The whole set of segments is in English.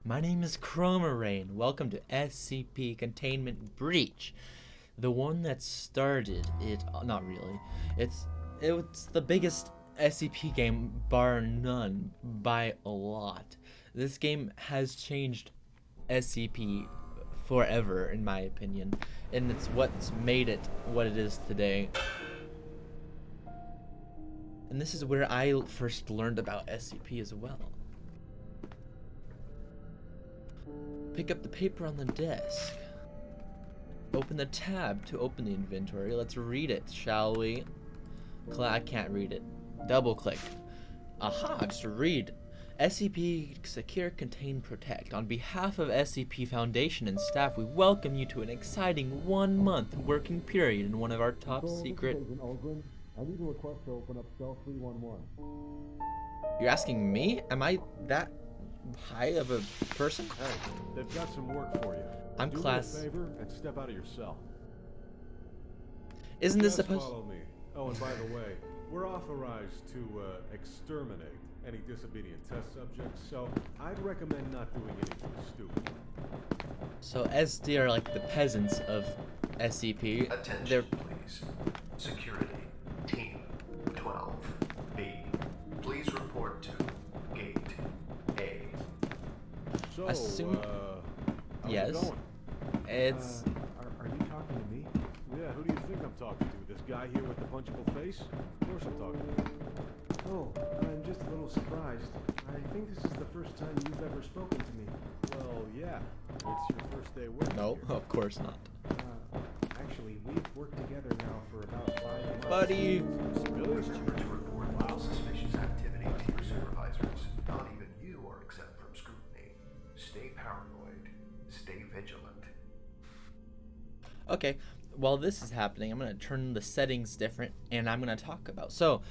My name is Chromaray, and welcome to SCP Containment Breach. The one that started it, not really. It's the biggest SCP game bar none by a lot. This game has changed SCP forever in my opinion, and it's what's made it what it is today. And this is where I first learned about SCP as well. Pick up the paper on the desk. Open the tab to open the inventory. Let's read it, shall we? I can't read it. Double click. Aha, just read. SCP Secure, Contain, Protect. On behalf of SCP Foundation and staff, we welcome you to an exciting 1-month working period in one of our top secret... I need a request to open up cell 311. You're asking me? Am I that high of a person? Hey, they've got some work for you. I'm Do class. me a favor and step out of your cell. Isn't this Just supposed? follow me. Oh, and by the way, we're authorized to exterminate any disobedient test subjects, so I'd recommend not doing anything stupid. So SD are like the peasants of SCP. Attention, They're please. Security. Team 12B. Please report to Gate A. So, Assume- how's yes. it going? It's Are you talking to me? Yeah, who do you think I'm talking to? This guy here with the punchable face? Of course I'm talking to you. Oh, I'm just a little surprised. I think this is the first time you've ever spoken to me. Well, yeah. It's your first day working no, here. of course not. Actually, we've worked together now for about 5 months. Buddy. Really? Remember to report all suspicious activity to your supervisors. Not even you are exempt from scrutiny. Stay paranoid. Stay vigilant. Okay, while this is happening, I'm gonna turn the settings different, and I'm gonna talk about. So,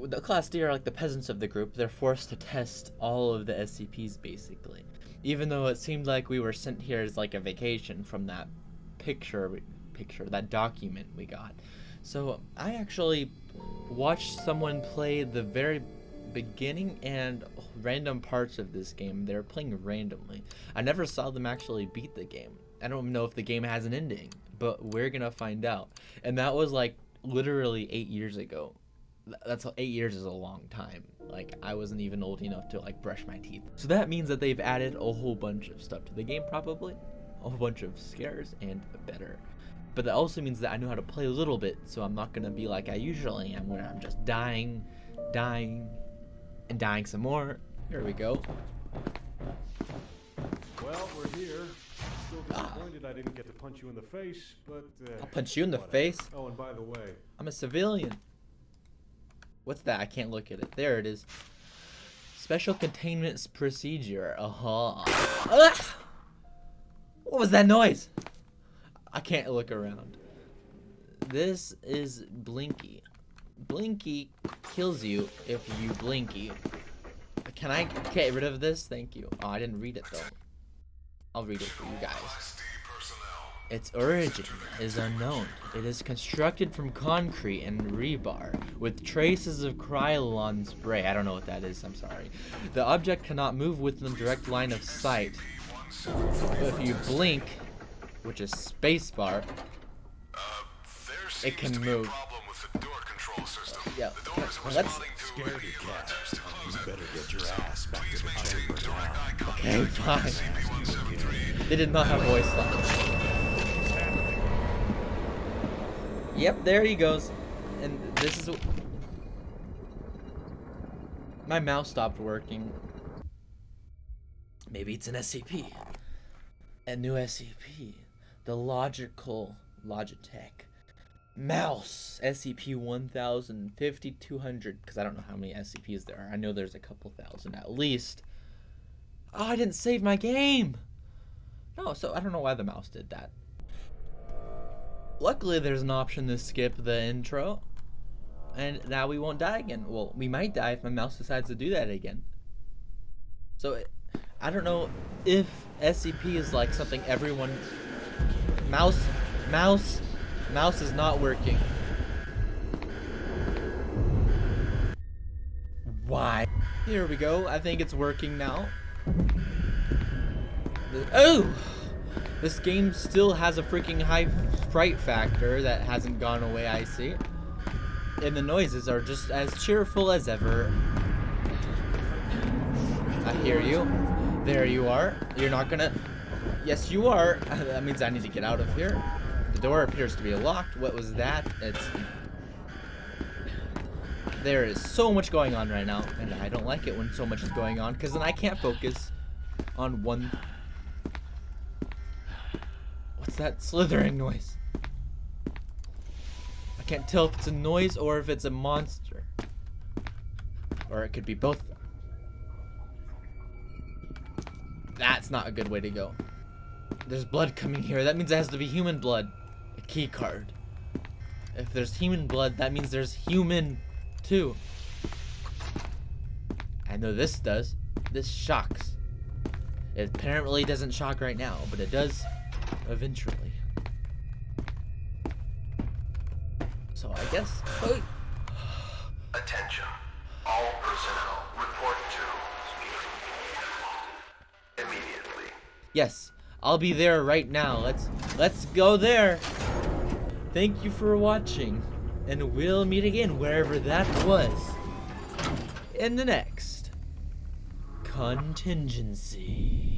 the Class D are like the peasants of the group. They're forced to test all of the SCPs basically, even though it seemed like we were sent here as like a vacation from that that document we got. So I actually watched someone play the very beginning and random parts of this game. They're playing randomly. I never saw them actually beat the game. I don't know if the game has an ending, but we're gonna find out. And that was like literally 8 years ago. That's 8 years is a long time. Like I wasn't even old enough to like brush my teeth. So that means that they've added a whole bunch of stuff to the game, probably a whole bunch of scares and better. But that also means that I know how to play a little bit, so I'm not gonna be like I usually am, where I'm just dying, and dying some more. Here we go. Well, we're here. Still disappointed I didn't get to punch you in the face, but I'll punch you in the whatever. face. Oh, and by the way, I'm a civilian. What's that? I can't look at it. There it is. Special containment procedure. Ah! What was that noise? I can't look around. This is Blinky. Blinky kills you if you blinky. Can I get rid of this? Thank you. Oh, I didn't read it though. I'll read it for you guys. Its origin is unknown. It is constructed from concrete and rebar with traces of Krylon spray. I don't know what that is, I'm sorry. The object cannot move within the direct line of sight. But if you blink, which is spacebar, it can move. Yeah, let's... Scaredy cat. You better get your ass back to the chamber now. Okay, fine. They did not have voice lines. Yep, there he goes. And this is... My mouse stopped working. Maybe it's an SCP. A new SCP. The logical Logitech mouse. SCP-1000, 5200. Because I don't know how many SCPs there are. I know there's a couple thousand at least. Oh, I didn't save my game. No, so I don't know why the mouse did that. Luckily, there's an option to skip the intro. And now we won't die again. Well, we might die if my mouse decides to do that again. So, I don't know if SCP is like something everyone... Mouse is not working. Why? Here we go. I think it's working now. Oh! This game still has a freaking high fright factor that hasn't gone away, I see. And the noises are just as cheerful as ever. I hear you. There you are. You're not gonna... Yes, you are. That means I need to get out of here. The door appears to be locked. What was that? There is so much going on right now, and I don't like it when so much is going on, because then I can't focus on one... What's that slithering noise? I can't tell if it's a noise or if it's a monster. Or it could be both. That's not a good way to go. There's blood coming here. That means it has to be human blood. A key card. If there's human blood, that means there's human too. I know this does. This shocks. It apparently doesn't shock right now, but it does eventually. So I guess... Oh. Attention. All personnel report to immediately. Yes, I'll be there right now. Let's go there. Thank you for watching, and we'll meet again wherever that was in the next contingency.